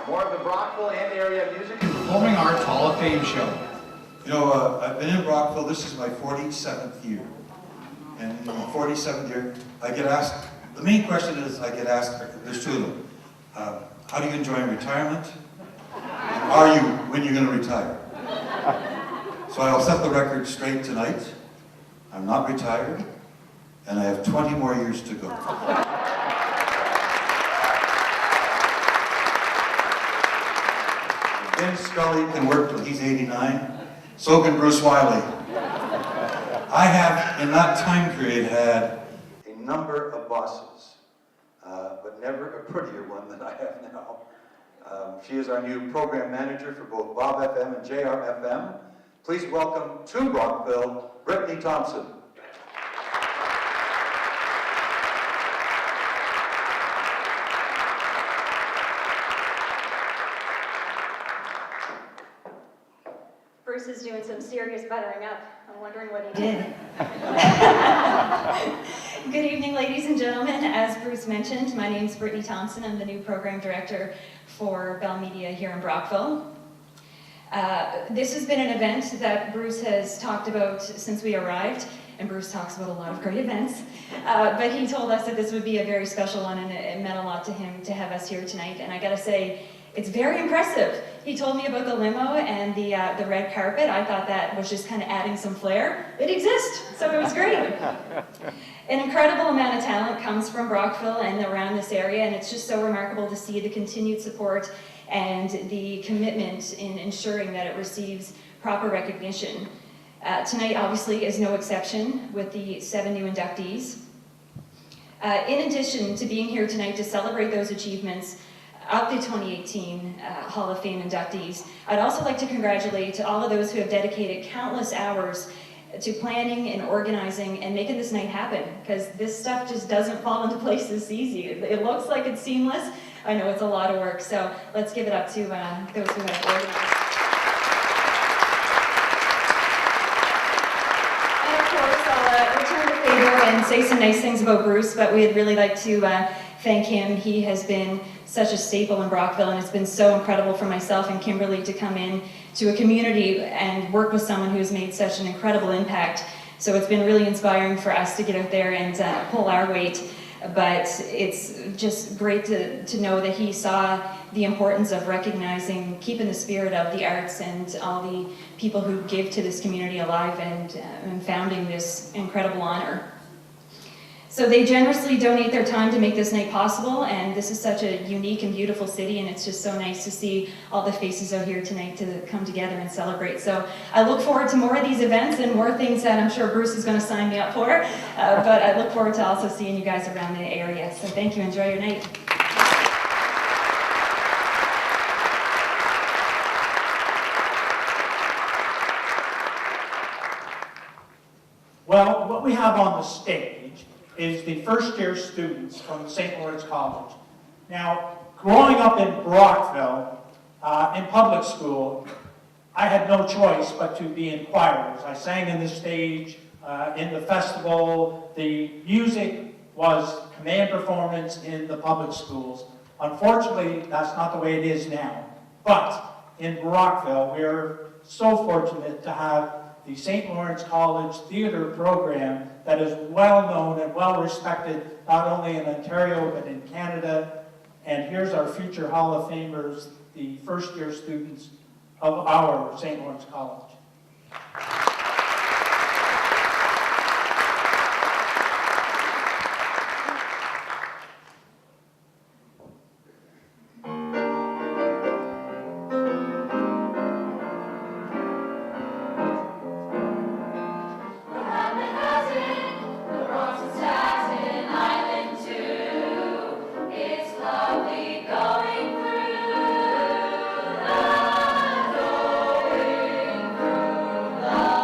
More of the Brockville and area music and Performing Arts Hall of Fame show. You know, I've been in Brockville, this is my 47th year. And in my 47th year, I get asked, the main question is I get asked, there's two of them. How do you enjoy retirement? And are you, when you're going to retire? So I'll set the record straight tonight. I'm not retired, and I have 20 more years to go. Ben Scully can work till he's 89. So can Bruce Wiley. I have, in that time period, had a number of bosses, but never a prettier one than I have now. She is our new program manager for both Bob FM and JR FM. Please welcome to Brockville, Brittany Thompson. Bruce is doing some serious buttering up. I'm wondering what he did. Good evening, ladies and gentlemen. As Bruce mentioned, my name is Brittany Thompson. I'm the new program director for Bell Media here in Brockville. This has been an event that Bruce has talked about since we arrived, and Bruce talks about a lot of great events, but he told us that this would be a very special one, and it meant a lot to him to have us here tonight, and I gotta say, it's very impressive. He told me about the limo and the red carpet. I thought that was just kind of adding some flair. It exists, so it was great. An incredible amount of talent comes from Brockville and around this area, and it's just so remarkable to see the continued support and the commitment in ensuring that it receives proper recognition. Tonight, obviously, is no exception with the 7 new inductees. In addition to being here tonight to celebrate those achievements of the 2018 Hall of Fame inductees, I'd also like to congratulate all of those who have dedicated countless hours to planning and organizing and making this night happen, because this stuff just doesn't fall into place this easy. It looks like it's seamless. I know it's a lot of work, so let's give it up to those who have organized. And of course, I'll return the favor and say some nice things about Bruce, but we'd really like to thank him. He has been such a staple in Brockville, and it's been so incredible for myself and Kimberly to come in to a community and work with someone who's made such an incredible impact. So it's been really inspiring for us to get out there and pull our weight. But it's just great to know that he saw the importance of recognizing, keeping the spirit of the arts and all the people who give to this community alive and founding this incredible honor. So they generously donate their time to make this night possible, and this is such a unique and beautiful city, and it's just so nice to see all the faces out here tonight to come together and celebrate. So I look forward to more of these events and more things that I'm sure Bruce is going to sign me up for, but I look forward to also seeing you guys around the area. So thank you, enjoy your night. Well, what we have on the stage is the first-year students from St. Lawrence College. Now, growing up in Brockville, in public school, I had no choice but to be in choirs. I sang in the stage, in the festival. The music was command performance in the public schools. Unfortunately, that's not the way it is now. But in Brockville, we're so fortunate to have the St. Lawrence College theater program that is well known and well respected, not only in Ontario, but in Canada. And here's our future Hall of Famers, the first year students of our St. Lawrence College. Love.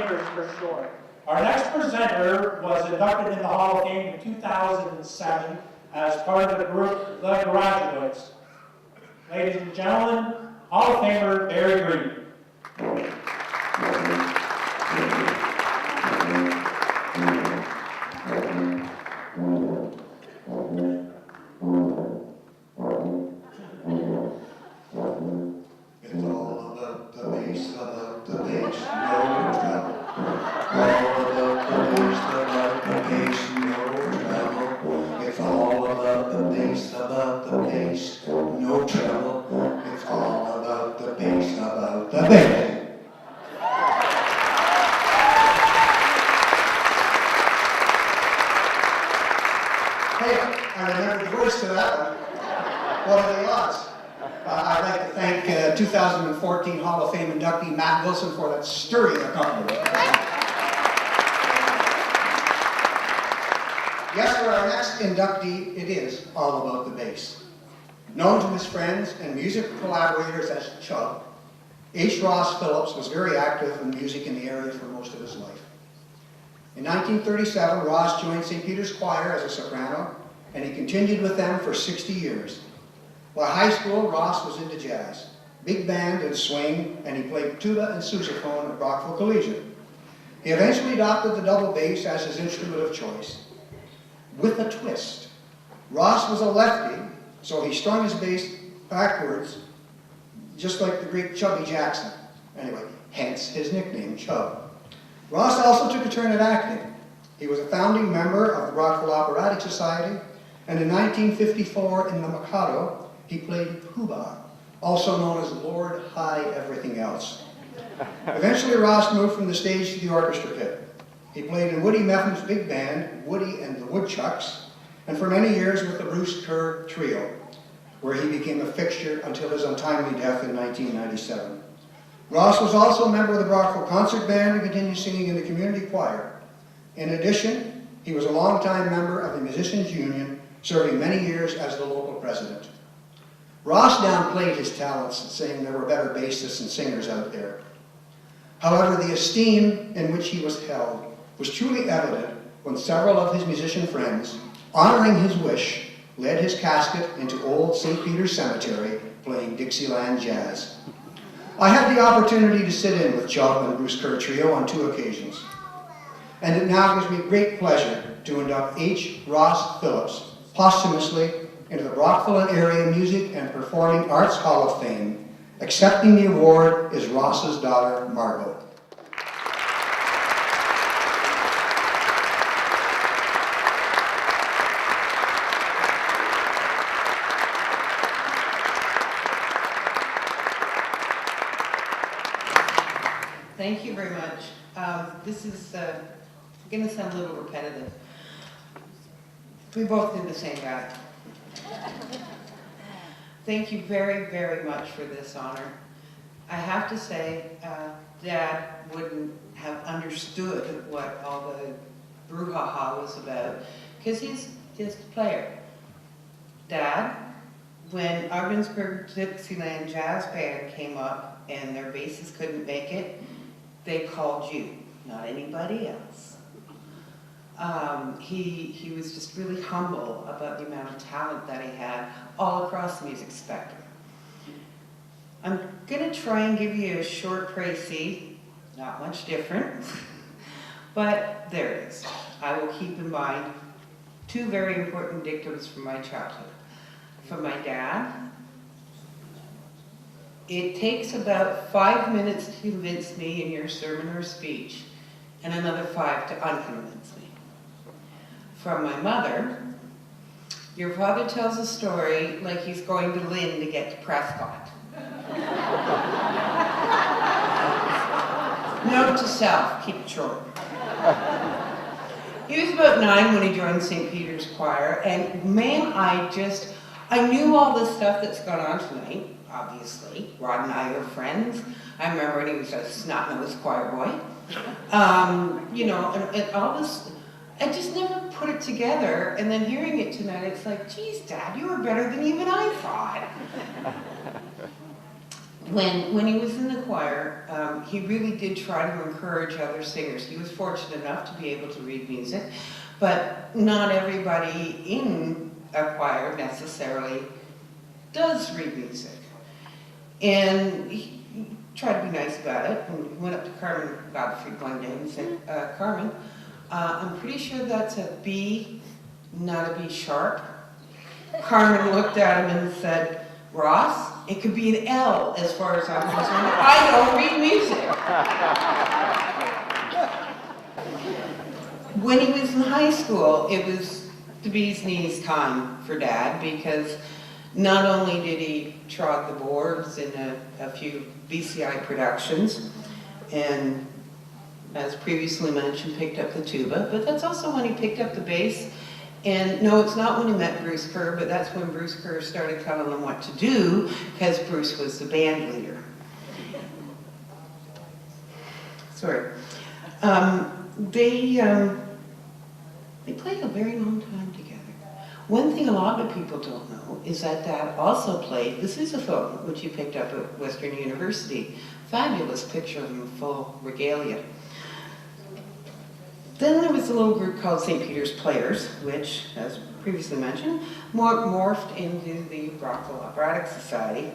Famers for short. Our next presenter was inducted in the Hall of Fame in 2007 as part of the group The Graduates. Ladies and gentlemen, Hall of Famer Barry Green. It's all about the bass, no trouble. All about the bass, no trouble. It's all about the bass, no trouble. It's all about the bass. Hey, I remember the words to that one. What are the odds? I'd like to thank 2014 Hall of Fame inductee Matt Wilson for that stirring accompaniment. Yes, for our next inductee, it is all about the bass. Known to his friends and musical collaborators as Chub, H. Ross Phillips was very active in music in the area for most of his life. In 1937, Ross joined St. Peter's Choir as a soprano, and he continued with them for 60 years. While high school, Ross was into jazz, big band and swing, and he played tuba and sousaphone at Brockville Collegiate. He eventually adopted the double bass as his instrument of choice. With a twist. Ross was a lefty, so he strung his bass backwards, just like the great Chubby Jackson. Anyway, hence his nickname, Chub. Ross also took a turn at acting. He was a founding member of the Brockville Operatic Society, and in 1954 in The Mikado, he played Pooh-Bah, also known as Lord High Everything Else. Eventually, Ross moved from the stage to the orchestra pit. He played in Woody Meffen's big band, Woody and the Woodchucks, and for many years with the Bruce Kerr Trio, where he became a fixture until his untimely death in 1997. Ross was also a member of the Brockville Concert Band and continued singing in the community choir. In addition, he was a longtime member of the Musicians Union, serving many years as the local president. Ross downplayed his talents, saying there were better bassists and singers out there. However, the esteem in which he was held was truly evident when several of his musician friends, honoring his wish, led his casket into Old St. Peter's Cemetery, playing Dixieland jazz. I had the opportunity to sit in with Chubb and Bruce Kerr Trio on 2 occasions. And it now gives me great pleasure to induct H. Ross Phillips posthumously into the Brockville and Area Music and Performing Arts Hall of Fame. Accepting the award is Ross's daughter, Margot. Thank you very much. This is going to sound a little repetitive. We both did the same guy. Thank you very, very much for this honor. I have to say, Dad wouldn't have understood what all the brouhaha was about, because he's just a player. Dad, when Arvinsburg Dixieland Jazz Band came up and their bassist couldn't make it, they called you, not anybody else. He was just really humble about the amount of talent that he had all across the music spectrum. I'm going to try and give you a short précis, not much different, but there it is. I will keep in mind 2 very important dictums from my childhood. From my dad, it takes about 5 minutes to convince me in your sermon or speech, and another 5 to unconvince me. From my mother, your father tells a story like he's going to Lynn to get to Prescott. Note to self, keep it short. He was about 9 when he joined St. Peter's Choir, and man, I knew all the stuff that's gone on tonight, obviously. Rod and I are friends. I remember when he was a snot-nosed choir boy. You know, and all this, I just never put it together, and then hearing it tonight, it's like, geez, Dad, you were better than even I thought. when he was in the choir, he really did try to encourage other singers. He was fortunate enough to be able to read music, but not everybody in a choir necessarily does read music. And he tried to be nice about it, and he went up to Carmen Godfrey one day and said, Carmen, I'm pretty sure that's a B, not a B sharp. Carmen looked at him and said, Ross, it could be an L as far as I'm concerned. I don't read music. When he was in high school, it was the bee's knees time for Dad, because not only did he trod the boards in a few BCI productions, and as previously mentioned, picked up the tuba, but that's also when he picked up the bass. And no, it's not when he met Bruce Kerr, but that's when Bruce Kerr started telling him what to do, because Bruce was the band leader. Sorry. They played a very long time together. One thing a lot of people don't know is that Dad also played the sousaphone, which he picked up at Western University. Fabulous picture of him in full regalia. Then there was a little group called St. Peter's Players, which, as previously mentioned, morphed into the Brockville Operatic Society.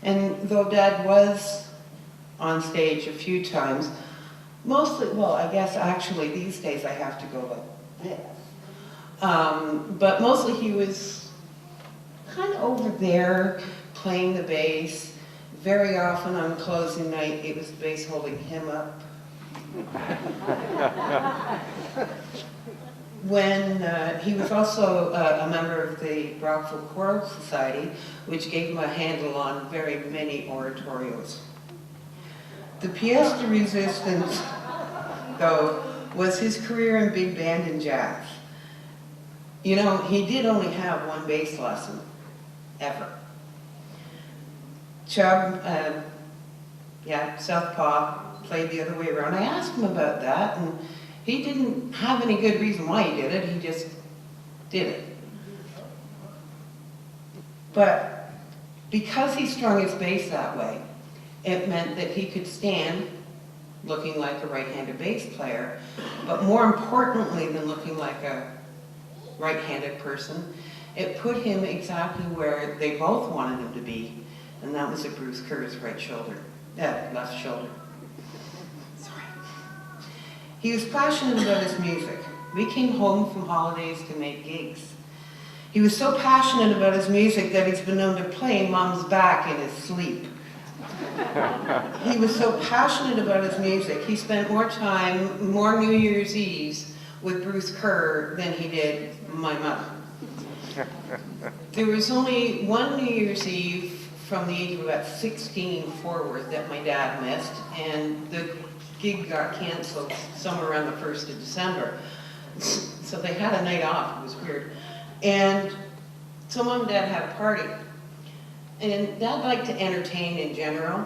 And though Dad was on stage a few times, mostly, well, I guess actually these days I have to go like this. But mostly he was kind of over there playing the bass. Very often on closing night, it was the bass holding him up. When he was also a member of the Brockville Choral Society, which gave him a handle on very many oratorios. The pièce de résistance, though, was his career in big band and jazz. You know, he did only have one bass lesson, ever. Chubb, southpaw, played the other way around. I asked him about that, and he didn't have any good reason why he did it. He just did it. But because he strung his bass that way, it meant that he could stand looking like a right-handed bass player, but more importantly than looking like a right-handed person, it put him exactly where they both wanted him to be, and that was at Bruce Kerr's right shoulder, left shoulder. Sorry. He was passionate about his music. We came home from holidays to make gigs. He was so passionate about his music that he's been known to play Mom's back in his sleep. He was so passionate about his music, he spent more New Year's Eves with Bruce Kerr than he did my mother. There was only one New Year's Eve from the age of about 16 forward that my dad missed, and the gig got canceled somewhere around the 1st of December. So they had a night off, it was weird. And so Mom and Dad had a party. And Dad liked to entertain in general.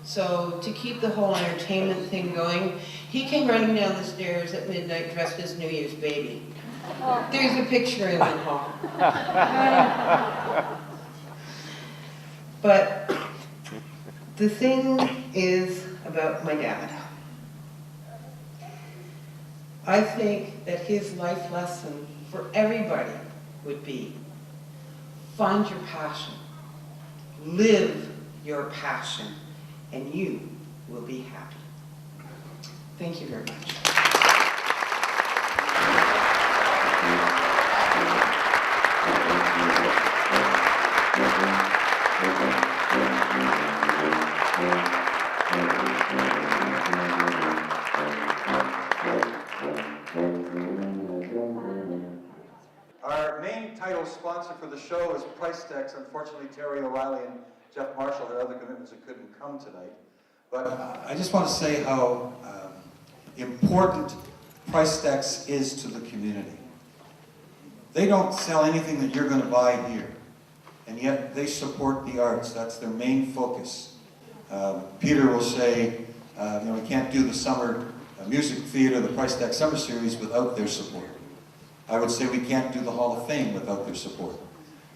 So to keep the whole entertainment thing going, he came running down the stairs at midnight dressed as New Year's baby. There's a picture in the hall. But the thing is about my dad. I think that his life lesson for everybody would be, find your passion, live your passion, and you will be happy. Thank you very much. Our main title sponsor for the show is Price Tags. Unfortunately, Terry O'Reilly and Jeff Marshall had other commitments and couldn't come tonight. But I just want to say how important Price Tags is to the community. They don't sell anything that you're going to buy here, and yet they support the arts. That's their main focus. Peter will say, we can't do the summer music theater, the Price Tag Summer Series without their support. I would say we can't do the Hall of Fame without their support.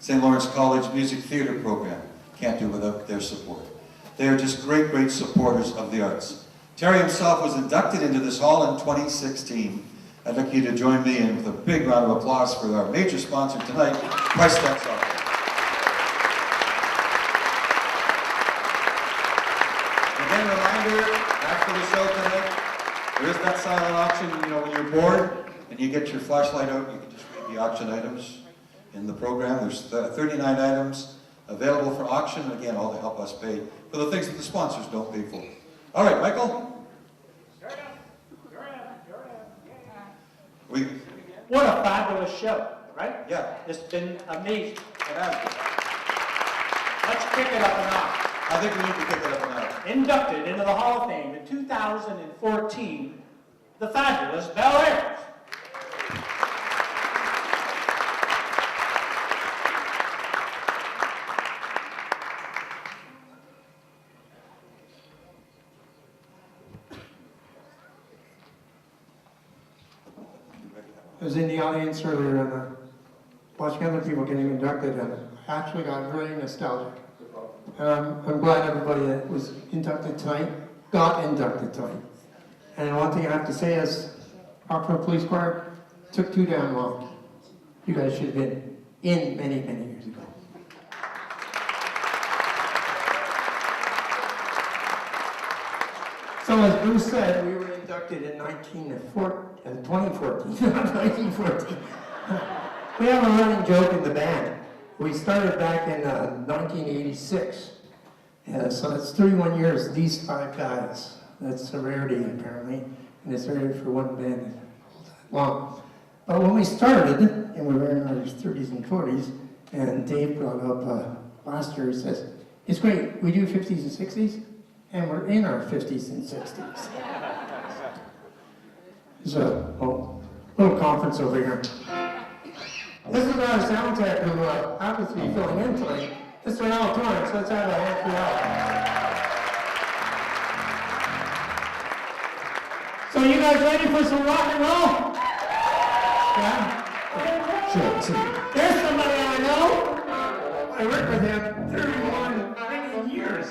St. Lawrence College Music Theater Program can't do without their support. They are just great, great supporters of the arts. Terry himself was inducted into this hall in 2016. I'd like you to join me in with a big round of applause for our major sponsor tonight, Price Tax Office. Again, reminder, after the show tonight, there is that silent auction. You know, when you're bored and you get your flashlight out, you can just read the auction items in the program. There's 39 items available for auction. Again, all to help us pay for the things that the sponsors don't pay for. All right, Michael. What a fabulous show, right? Yeah. It's been amazing. It has been. Let's kick it up a notch. I think we need to pick it up now. Inducted into the Hall of Fame in 2014, the fabulous Bel Airs. I was in the audience earlier and watching other people getting inducted, and I actually got very nostalgic. I'm glad everybody that was inducted tonight got inducted tonight. And one thing I have to say is, Rockville Police Choir took too damn long. You guys should have been in many, many years ago. So as Bruce said, we were inducted in 2014, not 1914. We have a running joke in the band. We started back in 1986. So that's 31 years, these 5 guys. That's a rarity apparently, and it's rare for one band that long. But when we started, and we were in our 30s and 40s, and Dave brought up last year, he says, it's great, we do 50s and 60s, and we're in our 50s and 60s. There's a little conference over here. This is our sound tech who happens to be filling in tonight. Mr. Al Torrance, let's have a hand for Al. So you guys ready for some rock and roll? Yeah? Sure. There's somebody I know. I worked with him 31 freaking years.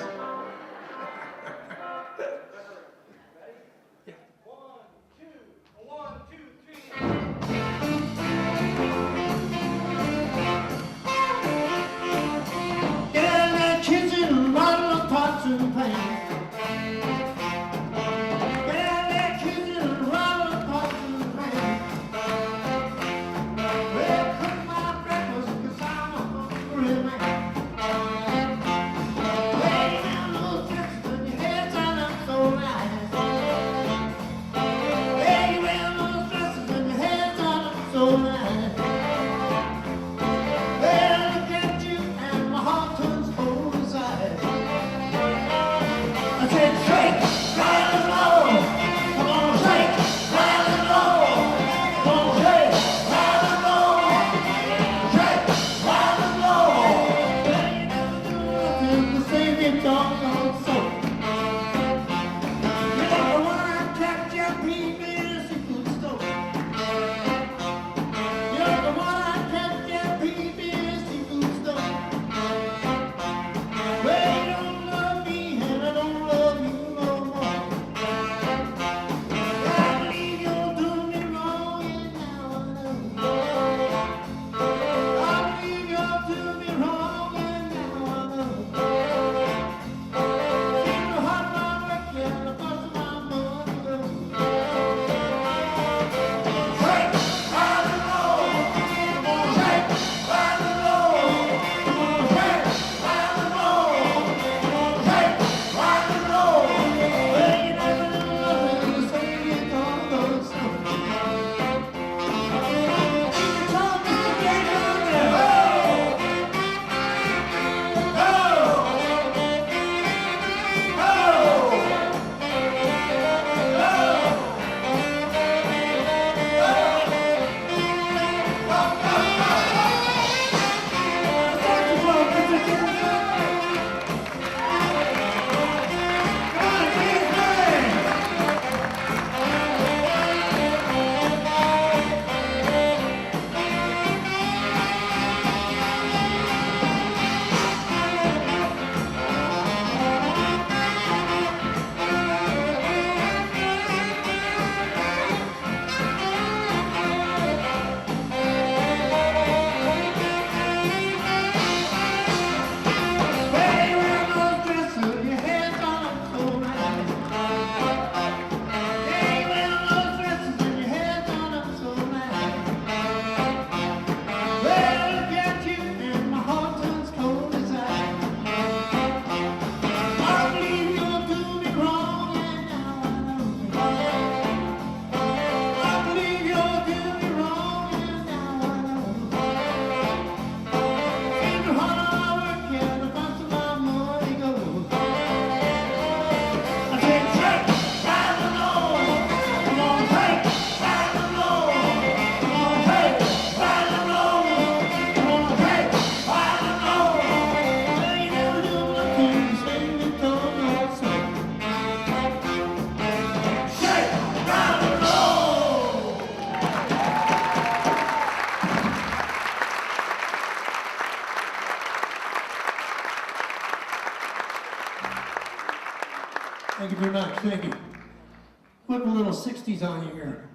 60s on you here.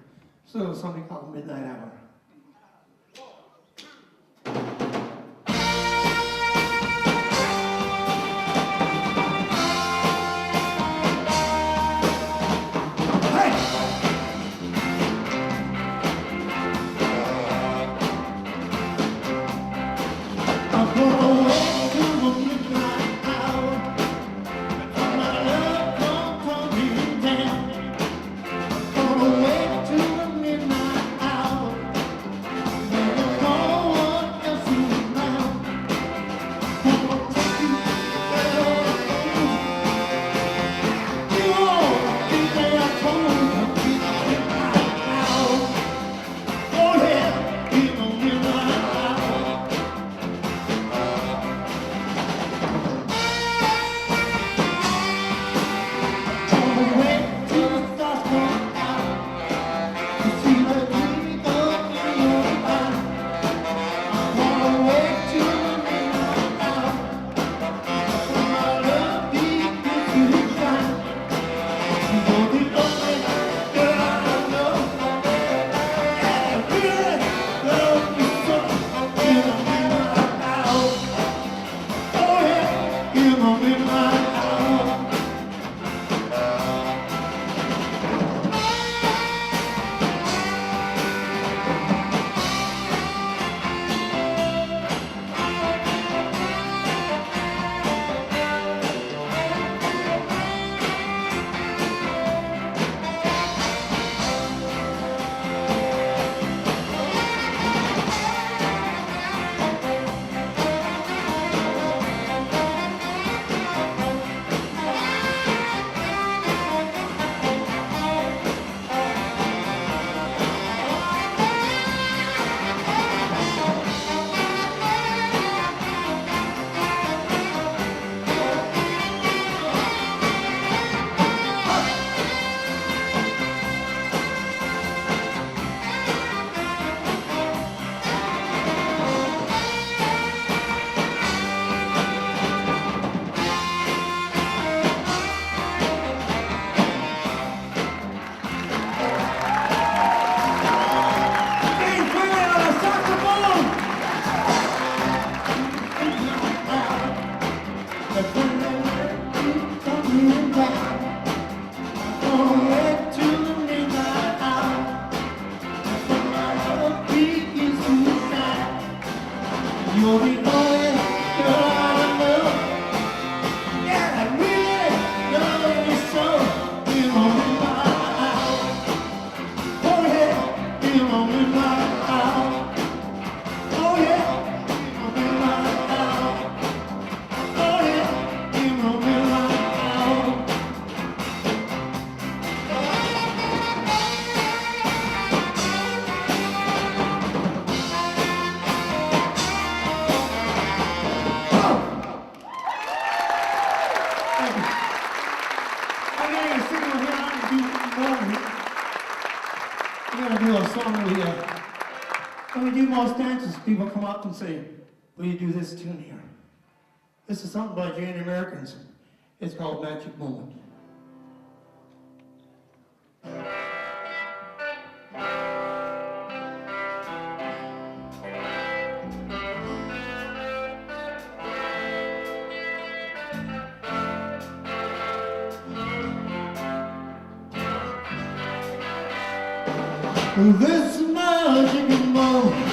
So something called Midnight Hour. When we do most dances, people come up and say, will you do this tune here? This is something by Jane Americans. It's called Magic Moment. This magic moment,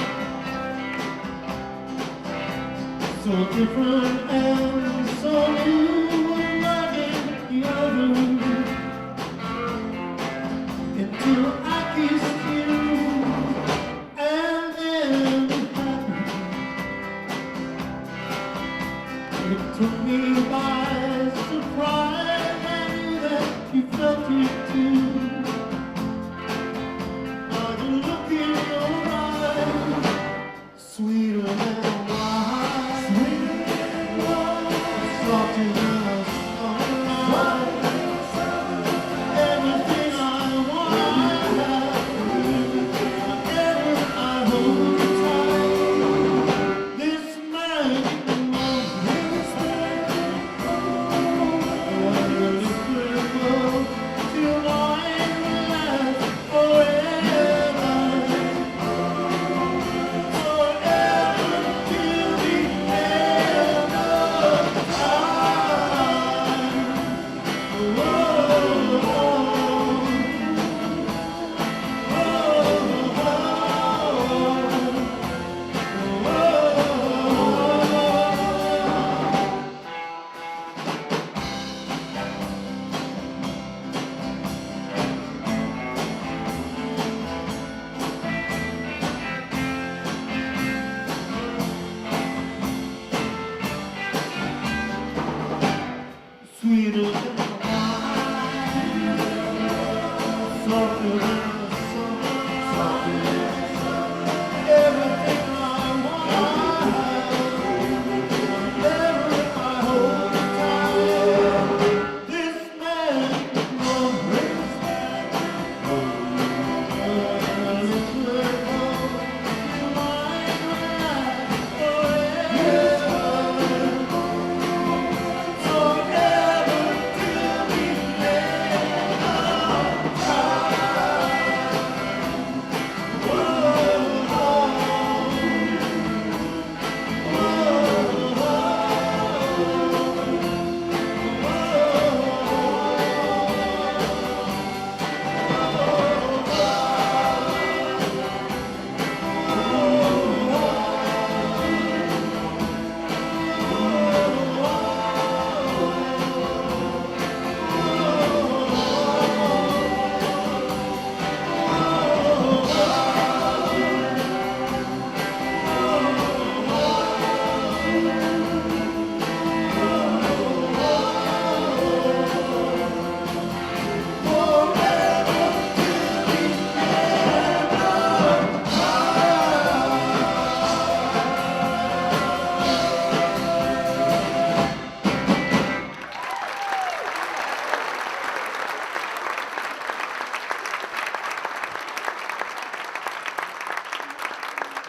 so different and so new, like the other, until I kissed you, and then it happened. It took me by surprise, I knew that you felt it too. Sweeter than wine, sweeter than wine, softer than a summer night. Everything I want.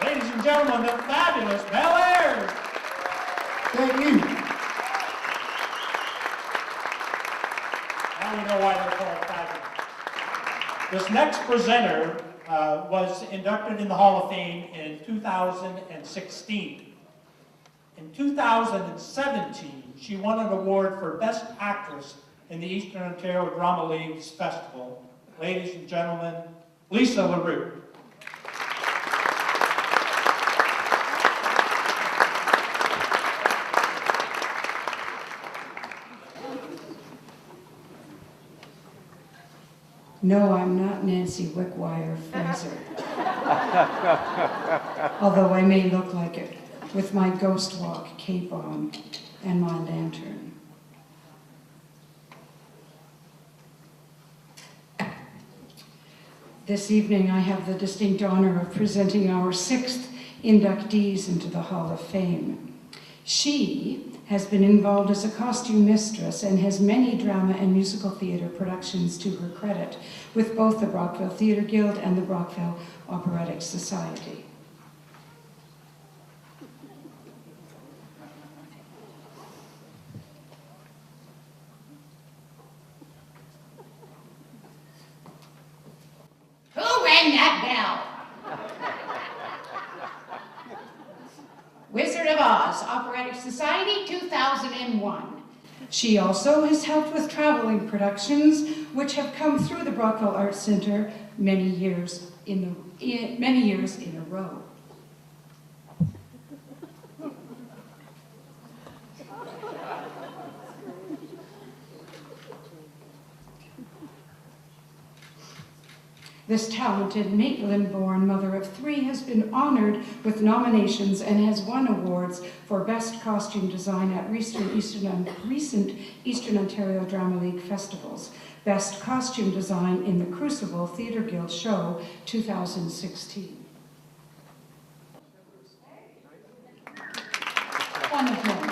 Ladies and gentlemen, the fabulous Bel Air. Thank you. Now we know why they're called fabulous. This next presenter was inducted in the Hall of Fame in 2016. In 2017, she won an award for Best Actress in the Eastern Ontario Drama League's Festival. Ladies and gentlemen, Lisa LaRue. No, I'm not Nancy Wickwire Fraser. Although I may look like it, with my ghost walk cape on and my lantern. This evening I have the distinct honor of presenting our 6th inductees into the Hall of Fame. She has been involved as a costume mistress and has many drama and musical theater productions to her credit with both the Brockville Theatre Guild and the Brockville Operatic Society. Who rang that bell? Wizard of Oz, Operatic Society, 2001. She also has helped with traveling productions, which have come through the Brockville Arts Centre many years in a row. This talented Maitland-born mother of 3 has been honored with nominations and has won awards for Best Costume Design at recent Eastern Ontario Drama League festivals, Best Costume Design in the Crucible Theatre Guild Show 2016. One of them.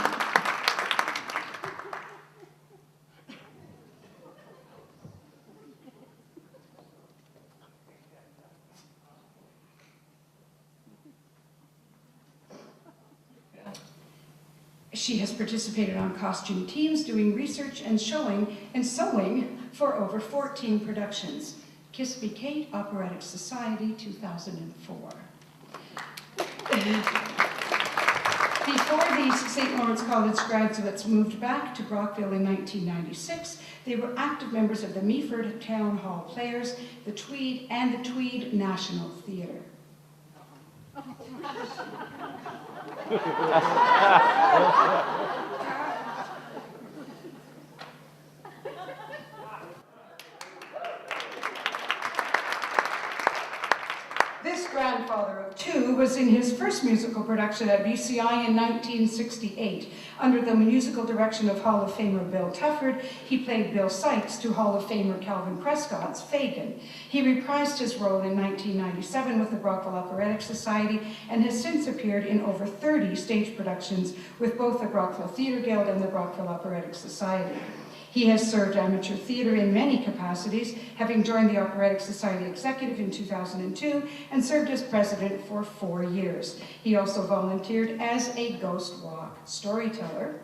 She has participated on costume teams, doing research and showing and sewing for over 14 productions. Kiss Me Kate, Operatic Society, 2004. Before these St. Lawrence College graduates moved back to Brockville in 1996, they were active members of the Meaford Town Hall Players, the Tweed, and the Tweed National Theatre. This grandfather of two was in his first musical production at BCI in 1968. Under the musical direction of Hall of Famer Bill Tufford, he played Bill Sykes to Hall of Famer Calvin Prescott's Fagin. He reprised his role in 1997 with the Brockville Operatic Society and has since appeared in over 30 stage productions with both the Brockville Theatre Guild and the Brockville Operatic Society. He has served amateur theatre in many capacities, having joined the Operatic Society Executive in 2002 and served as president for 4 years. He also volunteered as a ghost walk storyteller.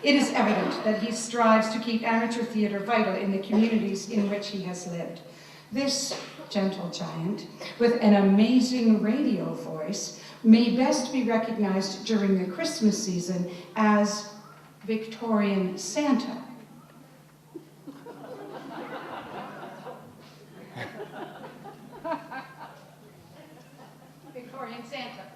It is evident that he strives to keep amateur theatre vital in the communities in which he has lived. This gentle giant, with an amazing radio voice, may best be recognized during the Christmas season as Victorian Santa. Victorian Santa.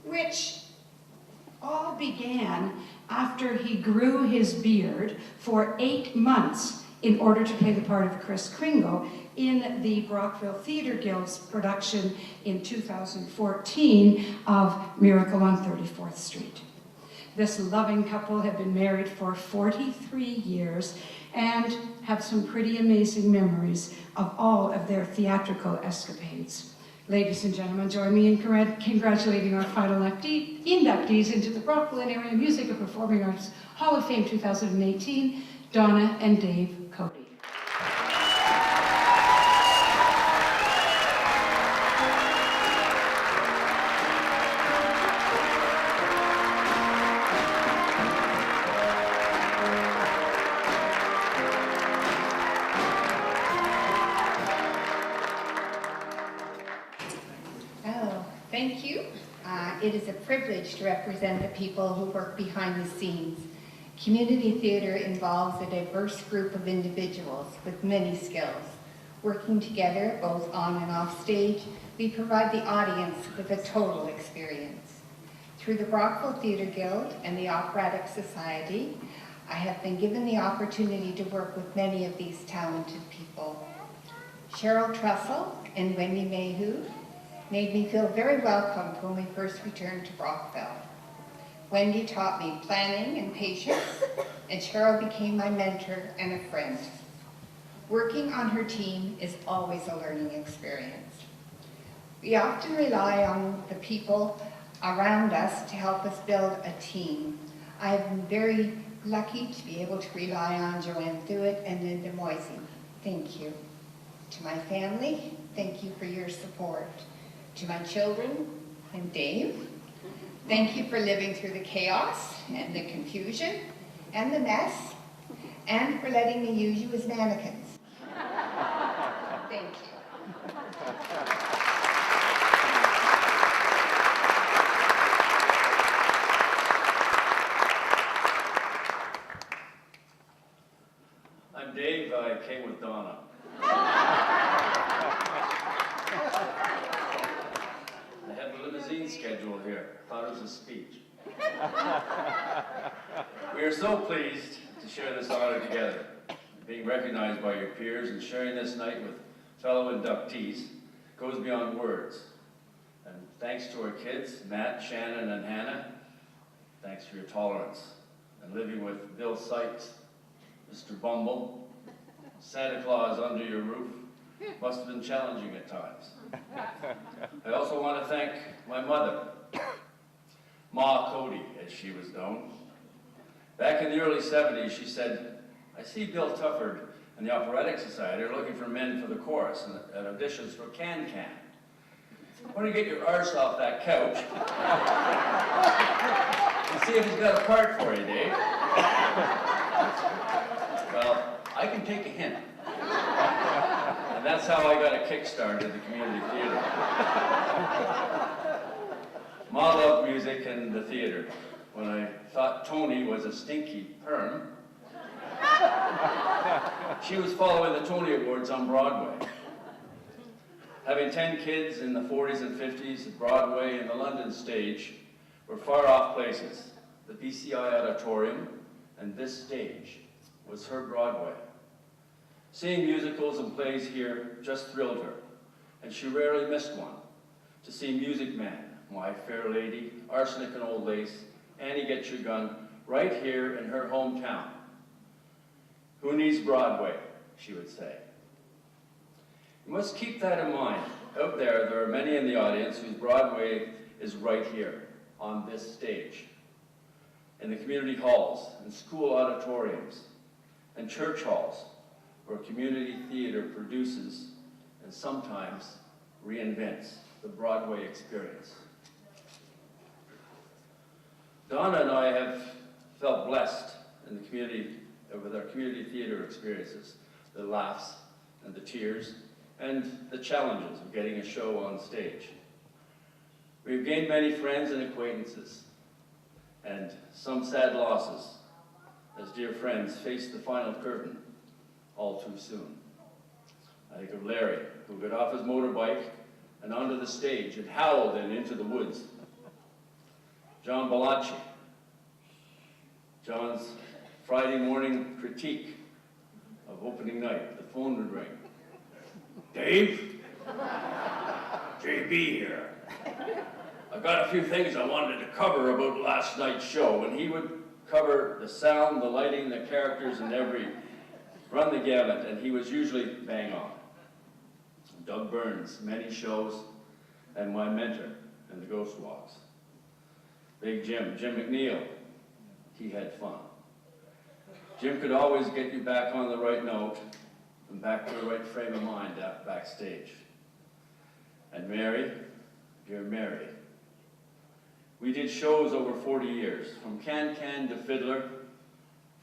Which all began after he grew his beard for 8 months in order to play the part of Kris Kringle in the Brockville Theatre Guild's production in 2014 of Miracle on 34th Street. This loving couple have been married for 43 years and have some pretty amazing memories of all of their theatrical escapades. Ladies and gentlemen, join me in congratulating our final inductees into the Brockville and Area Music and Performing Arts Hall of Fame 2018, Donna and Dave Cody. Thank you. It is a privilege to represent the people who work behind the scenes. Community theater involves a diverse group of individuals with many skills. Working together, both on and off stage, we provide the audience with a total experience. Through the Brockville Theatre Guild and the Operatic Society, I have been given the opportunity to work with many of these talented people. Cheryl Trussell and Wendy Mayhew made me feel very welcomed when we first returned to Brockville. Wendy taught me planning and patience, and Cheryl became my mentor and a friend. Working on her team is always a learning experience. We often rely on the people around us to help us build a team. I have been very lucky to be able to rely on Joanne Thuitt and Linda Moisey. Thank you. To my family, thank you for your support. To my children and Dave, thank you for living through the chaos and the confusion and the mess, and for letting me use you as mannequins. Thank you. I'm Dave. I came with Donna. I have a limousine schedule here. Thought it was a speech. We are so pleased to share this honor together. Being recognized by your peers and sharing this night with fellow inductees goes beyond words. And thanks to our kids, Matt, Shannon, and Hannah, thanks for your tolerance. And living with Bill Sykes, Mr. Bumble, Santa Claus under your roof must have been challenging at times. I also want to thank my mother, Ma Cody, as she was known. Back in the early 70s, she said, I see Bill Tufford and the Operatic Society are looking for men for the chorus and auditions for Can-Can. Why don't you get your arse off that couch and see if he's got a part for you, Dave? Well, I can take a hint. And that's how I got a kickstart in the community theater. Ma loved music and the theater. When I thought Tony was a stinky perm, She was following the Tony Awards on Broadway. Having 10 kids in the 40s and 50s, Broadway and the London stage were far-off places. The BCI Auditorium and this stage was her Broadway. Seeing musicals and plays here just thrilled her, and she rarely missed one. To see Music Man, My Fair Lady, Arsenic and Old Lace, Annie Get Your Gun, right here in her hometown. Who needs Broadway, she would say. You must keep that in mind. Out there are many in the audience whose Broadway is right here, on this stage, in the community halls, and school auditoriums, and church halls, where community theater produces and sometimes reinvents the Broadway experience. Donna and I have felt blessed in the community with our community theater experiences, the laughs and the tears and the challenges of getting a show on stage. We've gained many friends and acquaintances and some sad losses as dear friends face the final curtain all too soon. I think of Larry, who got off his motorbike and onto the stage and howled and into the woods. John Bellacci, John's Friday morning critique of opening night. The phone would ring. Dave? JB here. I've got a few things I wanted to cover about last night's show, and he would cover the sound, the lighting, the characters, and run the gamut, and he was usually bang on. Doug Burns, many shows, and my mentor in the Ghost Walks. Big Jim McNeil, he had fun. Jim could always get you back on the right note and back to the right frame of mind backstage. And Mary, dear Mary, we did shows over 40 years, from Can Can to Fiddler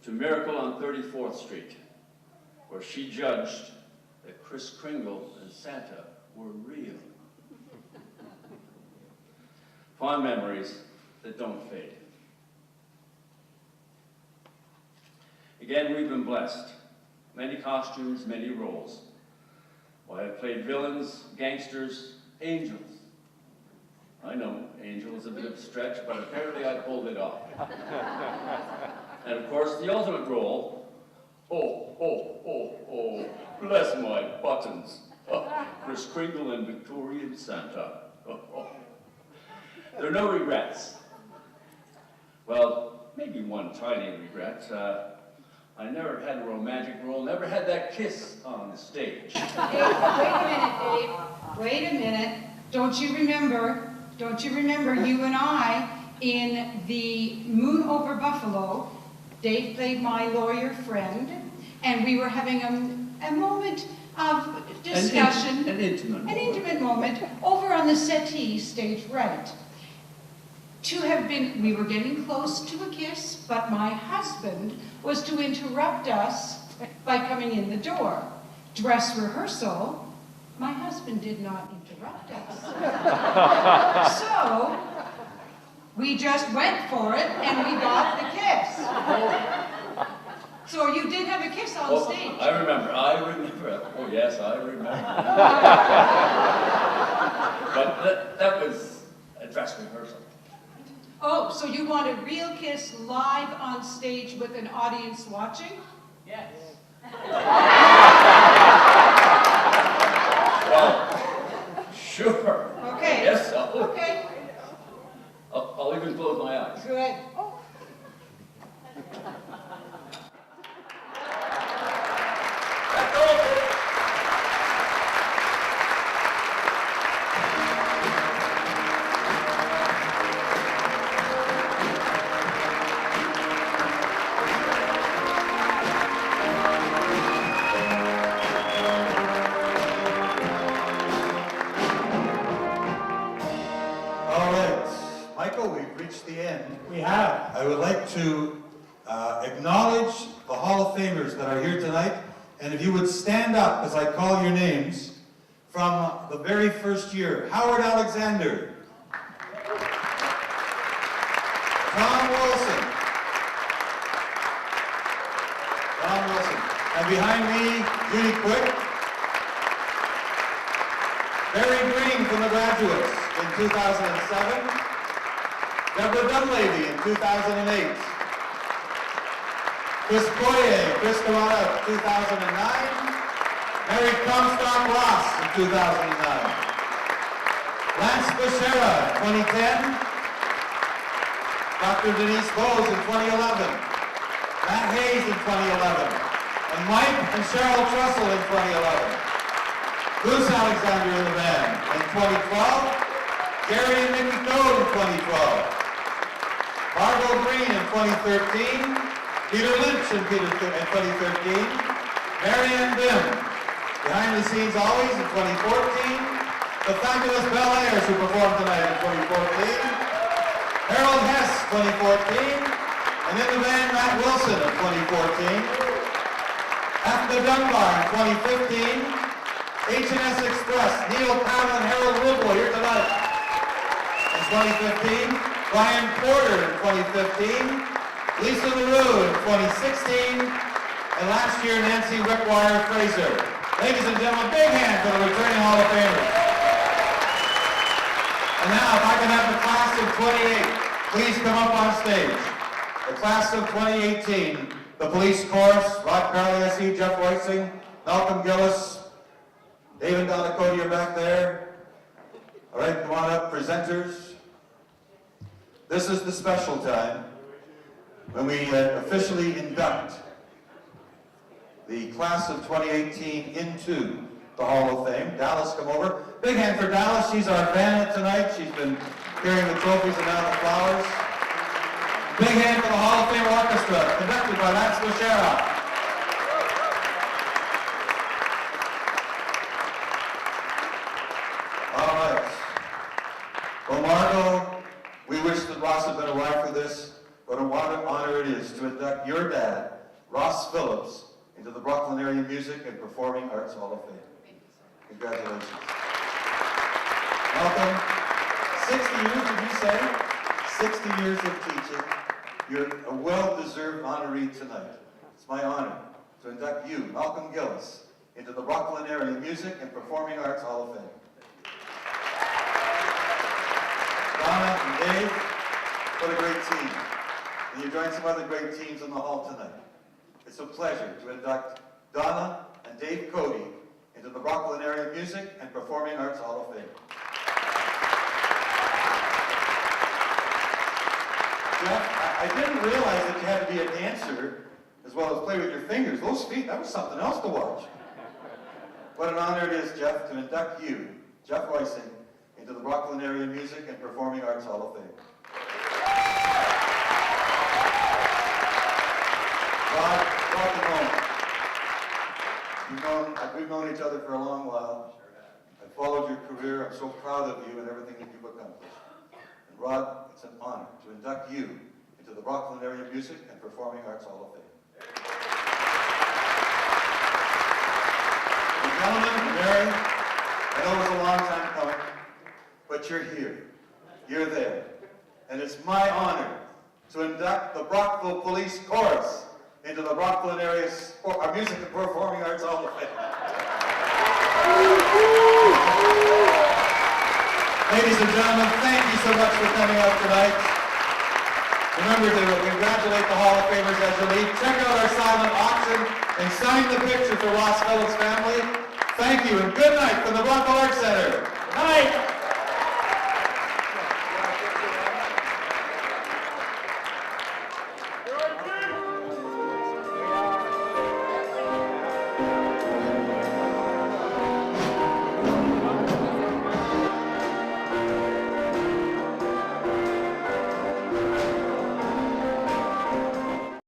to Miracle on 34th Street, where she judged that Kris Kringle and Santa were real. Fond memories that don't fade. Again, we've been blessed. Many costumes, many roles. Well, I've played villains, gangsters, angels. I know, angel is a bit of a stretch, but apparently I pulled it off. And of course, the ultimate role, bless my buttons. Kris Kringle and Victorian Santa. There are no regrets. Well, maybe one tiny regret. I never had a romantic role, never had that kiss on the stage. Dave, wait a minute, Dave. Wait a minute. Don't you remember you and I in the Moon Over Buffalo? Dave played my lawyer friend, and we were having a moment of discussion. An intimate moment over on the settee, stage right. We were getting close to a kiss, but my husband was to interrupt us by coming in the door. Dress rehearsal, my husband did not interrupt us. So, we just went for it and we got the kiss. So you did have a kiss on stage. I remember. Oh yes, I remember. But that was a dress rehearsal. Oh, so you want a real kiss live on stage with an audience watching? Yes. Well, sure. Okay. Yes, so. Okay. I'll even close my eyes. Good. We have. I would like to acknowledge the Hall of Famers that are here tonight, and if you would stand up as I call your names from the very first year. Howard Alexander. Tom Wilson. And behind me, Judy Quick. Barry Green from the Graduates in 2007. Deborah Dunleavy in 2008. Chris Poirier, Chris come on up, 2009. Mary Comstock Ross in 2009. Lance Becerra, 2010. Dr. Denise Bowes in 2011. Matt Hayes in 2011. And Mike and Cheryl Trussell in 2011. Bruce Alexander in the band in 2012. Gary and Nikki Code in 2012. Margot Green in 2013. Peter Lynch in 2013. Marianne Bim, behind the scenes always in 2014. The fabulous Bel Airs who performed tonight in 2014. Harold Hess, 2014. And in the band, Matt Wilson in 2014. After Dunbar in 2015. H&S Express, Neil Powell and Harold Woodwell here tonight in 2015. Brian Porter in 2015. Lisa LaRue in 2016. And last year, Nancy Rickwire Fraser. Ladies and gentlemen, big hand for the returning Hall of Famers. And now, if I can have the class of 28, please come up on stage. The class of 2018, the police chorus, Rod Crowley, I see, Jeff Roysing, Malcolm Gillis, David Delacote, you're back there. All right, come on up, presenters. This is the special time when we officially induct the class of 2018 into the Hall of Fame. Dallas, come over. Big hand for Dallas. She's our fan tonight. She's been carrying the trophies and now the flowers. Big hand for the Hall of Fame Orchestra, conducted by Lance Becerra. All right. Well, Margot, we wish that Ross had been alive for this. What an honor it is to induct your dad, Ross Phillips, into the Brooklyn Area Music and Performing Arts Hall of Fame. Congratulations. Welcome. 60 years, did you say? 60 years of teaching. You're a well-deserved honoree tonight. It's my honor to induct you, Malcolm Gillis, into the Brooklyn Area Music and Performing Arts Hall of Fame. Donna and Dave, what a great team. And you joined some other great teams in the hall tonight. It's a pleasure to induct Donna and Dave Cody into the Brooklyn Area Music and Performing Arts Hall of Fame. Jeff, I didn't realize that you had to be a dancer as well as play with your fingers. Those feet, that was something else to watch. What an honor it is, Jeff, to induct you, Jeff Roysing, into the Brooklyn Area Music and Performing Arts Hall of Fame. Rod, welcome home. We've known each other for a long while. I've followed your career. I'm so proud of you and everything that you've accomplished. And Rod, it's an honor to induct you into the Brooklyn Area Music and Performing Arts Hall of Fame. And gentlemen, Mary, I know it was a long time coming, but you're here. You're there. And it's my honor to induct the Brockville Police Chorus into the Brooklyn Area Music and Performing Arts Hall of Fame. Ladies and gentlemen, thank you so much for coming out tonight. Remember to congratulate the Hall of Famers as you leave. Check out our silent auction and sign the picture for Ross Phillips' family. Thank you and good night from the Brockville Arts Center. Good night.